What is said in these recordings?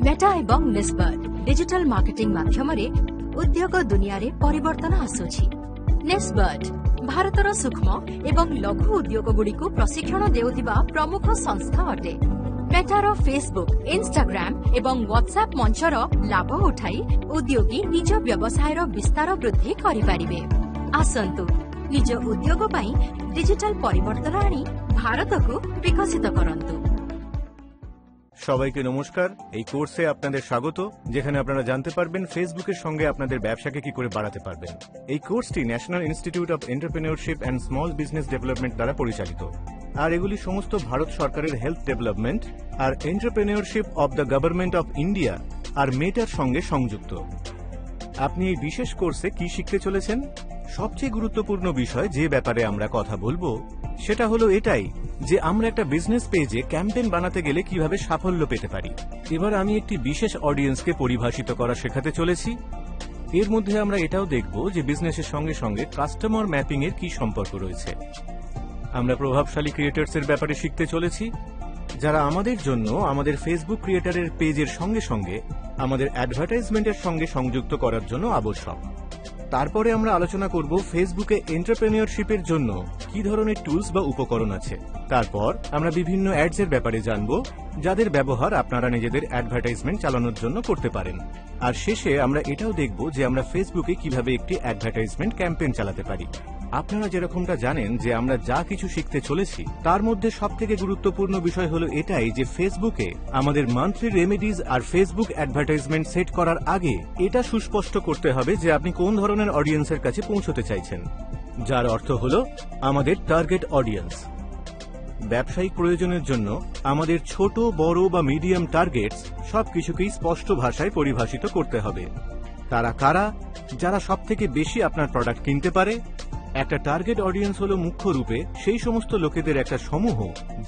মেଟା এবং ନେସ୍ବର୍ଡ digital marketing माध्यमରେ उद्योग दुनिया रे परिवर्तन आसुछि। ନେସ୍ବର୍ଡ भारतर सूक्ष्म एवं लघु उद्योग गुड़िक प्रशिक्षण देउथिबा प्रमुख संस्था अटे। मेटार फेसबुक, इंस्टाग्राम एवं व्हाट्सएप मंचर लाभ उठाई उद्योगी निज व्यवसायर विस्तार वृद्धि करिपारिबे। आसंतु निज उद्योग पई डिजिटल परिवर्तन आनी भारत को विकसित करंतु। সবাইকে নমস্কার। এই কোর্সে আপনাদের স্বাগত, যেখানে আপনারা জানতে পারবেন ফেসবুকের সঙ্গে আপনাদের ব্যবসাকে কি করে বাড়াতে পারবেন। এই কোর্সটি National Institute of Entrepreneurship and Small Business Development দ্বারা পরিচালিত, আর এগুলি সমস্ত ভারত সরকারের হেলথ ডেভেলপমেন্ট আর entrepreneurship of the government of India আর মেটার সঙ্গে সংযুক্ত। আপনি এই বিশেষ কোর্সে কি শিখতে চলেছেন? সবচেয়ে গুরুত্বপূর্ণ বিষয় যে ব্যাপারে আমরা কথা বলবো সেটা হলো এটাই যে আমরা একটা বিজনেস পেজে ক্যাম্পেইন বানাতে গেলে কিভাবে সাফল্য পেতে পারি। এবার আমি একটি বিশেষ অডিয়েন্সকে পরিভাষিত করা শেখাতে চলেছি। এর মধ্যে আমরা এটাও দেখব যে বিজনেসের সঙ্গে সঙ্গে কাস্টমার ম্যাপিং এর কি সম্পর্ক রয়েছে। আমরা প্রভাবশালী ক্রিয়েটরসের ব্যাপারে শিখতে চলেছি, যারা আমাদের জন্য আমাদের ফেসবুক ক্রিয়েটরের পেজের সঙ্গে সঙ্গে আমাদের অ্যাডভার্টাইজমেন্টের সঙ্গে সংযুক্ত করার জন্য আবশ্যক। তারপরে আমরা আলোচনা করব ফেসবুকে এন্টারপ্রেনিউরশিপের জন্য কি ধরনের টুলস বা উপকরণ আছে। তারপর আমরা বিভিন্ন অ্যাডস এর ব্যাপারে জানব, যাদের ব্যবহার আপনারা নিজেদের অ্যাডভার্টাইজমেন্ট চালানোর জন্য করতে পারেন। আর শেষে আমরা এটাও দেখব যে আমরা ফেসবুকে কিভাবে একটি অ্যাডভার্টাইজমেন্ট ক্যাম্পেইন চালাতে পারি। আপনারা যেরকমটা জানেন যে আমরা যা কিছু শিখতে চলেছি তার মধ্যে সবথেকে গুরুত্বপূর্ণ বিষয় হলো এটাই যে ফেসবুকে আমাদের মান্থলি রেমেডিজ আর ফেসবুক অ্যাডভার্টাইজমেন্ট সেট করার আগে এটা সুস্পষ্ট করতে হবে যে আপনি কোন ধরনের অডিয়েন্সের কাছে পৌঁছতে চাইছেন, যার অর্থ হলো আমাদের টার্গেট অডিয়েন্স। ব্যবসায়িক প্রয়োজনের জন্য আমাদের ছোট, বড় বা মিডিয়াম টার্গেটস সবকিছুকেই স্পষ্ট ভাষায় পরিভাষিত করতে হবে। তারা কারা? যারা সবথেকে বেশি আপনার প্রোডাক্ট কিনতে পারে। একটা টার্গেট অডিয়েন্স হলো মুখ্য রূপে সেই সমস্ত লোকেদের একটা সমূহ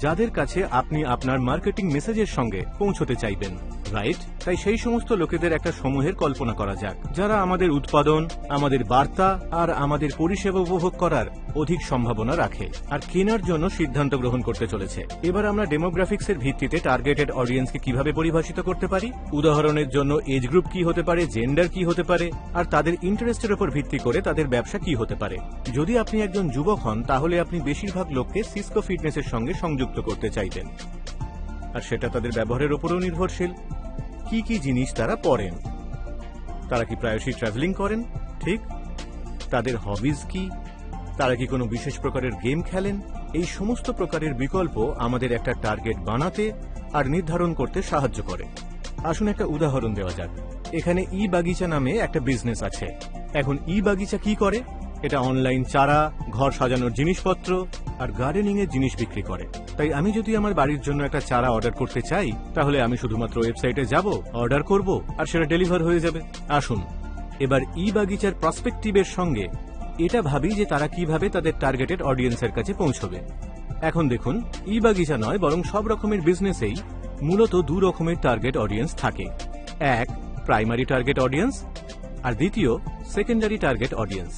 যাদের কাছে আপনি আপনার মার্কেটিং মেসেজের সঙ্গে পৌঁছতে চাইবেন, রাইট? তাই সেই সমস্ত লোকেদের একটা সমূহের কল্পনা করা যাক, যারা আমাদের উৎপাদন, আমাদের বার্তা আর আমাদের পরিষেবা উপভোগ করার অধিক সম্ভাবনা রাখে আর কেনার জন্য সিদ্ধান্ত গ্রহণ করতে চলেছে। এবার আমরা ডেমোগ্রাফিক্সের ভিত্তিতে টার্গেটেড অডিয়েন্সকে কিভাবে পরিভাষিত করতে পারি। উদাহরণের জন্য এজ গ্রুপ কি হতে পারে, জেন্ডার কি হতে পারে, আর তাদের ইন্টারেস্টের উপর ভিত্তি করে তাদের ব্যবসা কি হতে পারে। যদি আপনি একজন যুবক হন তাহলে আপনি বেশিরভাগ লোককে সিসকো ফিটনেসের সঙ্গে সংযুক্ত করতে চাইবেন, আর সেটা তাদের ব্যবহারের উপরও নির্ভরশীল। কি কি জিনিস তারা পড়েন? তারা কি প্রায়শই ট্রাভেলিং করেন? ঠিক। তাদের হবিজ কি? তারা কি কোনো বিশেষ প্রকারের গেম খেলেন? এই সমস্ত প্রকারের বিকল্প আমাদের একটা টার্গেট বানাতে আর নির্ধারণ করতে সাহায্য করে। আসুন একটা উদাহরণ দেওয়া যাক। এখানে ই বাগিচা নামে একটা বিজনেস আছে। এখন ই বাগিচা কি করে? এটা অনলাইন চারা, ঘর সাজানোর জিনিসপত্র আর গার্ডেনিং এর জিনিস বিক্রি করে। তাই আমি যদি আমার বাড়ির জন্য একটা চারা অর্ডার করতে চাই তাহলে আমি শুধুমাত্র ওয়েবসাইটে যাব, অর্ডার করব আর সেটা ডেলিভার হয়ে যাবে। আসুন এবার ই বাগিচার প্রসপেক্টিভের সঙ্গে এটা ভাবি যে তারা কিভাবে তাদের টার্গেটেড অডিয়েন্সের কাছে পৌঁছবে। এখন দেখুন, ই বাগিচা নয় বরং সব রকমের বিজনেসেই মূলত দু রকমের টার্গেট অডিয়েন্স থাকে। এক, প্রাইমারি টার্গেট অডিয়েন্স, আর দ্বিতীয় secondary target audience.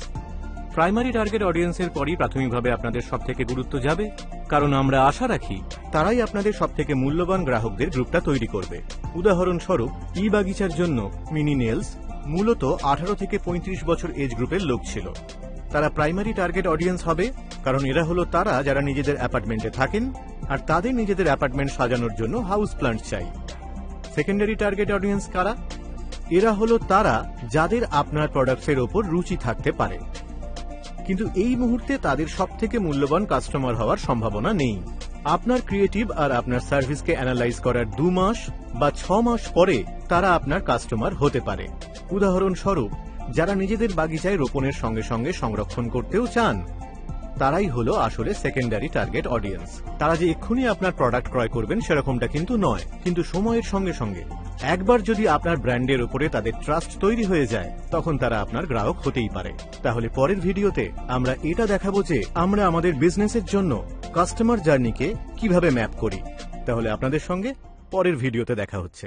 Primary target অডিয়েন্সের পরই প্রাথমিকভাবে আপনাদের সবথেকে গুরুত্ব যাবে, কারণ আমরা আশা রাখি তারাই আপনাদের সবথেকে মূল্যবান গ্রাহকদের গ্রুপটা তৈরি করবে। উদাহরণস্বরূপ ই বাগিচার জন্য মিনিনেলস মূলত 18 থেকে 35 বছর এজ গ্রুপের লোক ছিল। তারা প্রাইমারি টার্গেট অডিয়েন্স হবে কারণ এরা হলো তারা যারা নিজেদের অ্যাপার্টমেন্টে থাকেন আর তাদের নিজেদের অ্যাপার্টমেন্ট সাজানোর জন্য হাউস প্ল্যান্ট চাই। সেকেন্ডারি টার্গেট অডিয়েন্স কারা? এরা হলো তারা যাদের আপনার প্রোডাক্টসের ওপর রুচি থাকতে পারে, কিন্তু এই মুহূর্তে তাদের সবথেকে মূল্যবান কাস্টমার হওয়ার সম্ভাবনা নেই। আপনার ক্রিয়েটিভ আর আপনার সার্ভিসকে অ্যানালাইজ করার 2 মাস বা 6 মাস পরে তারা আপনার কাস্টমার হতে পারে। উদাহরণস্বরূপ, যারা নিজেদের বাগিচায় রোপণের সঙ্গে সঙ্গে সংরক্ষণ করতেও চান, তারাই হলো আসলে সেকেন্ডারি টার্গেট অডিয়েন্স। তারা যে এক্ষুনি আপনার প্রোডাক্ট ক্রয় করবেন সেরকমটা কিন্তু নয়, কিন্তু সময়ের সঙ্গে সঙ্গে একবার যদি আপনার ব্র্যান্ডের উপরে তাদের ট্রাস্ট তৈরি হয়ে যায় তখন তারা আপনার গ্রাহক হতেই পারে। তাহলে পরের ভিডিওতে আমরা এটা দেখাবো যে আমরা আমাদের বিজনেসের জন্য কাস্টমার জার্নিকে কিভাবে ম্যাপ করি। তাহলে আপনাদের সঙ্গে পরের ভিডিওতে দেখা হচ্ছে।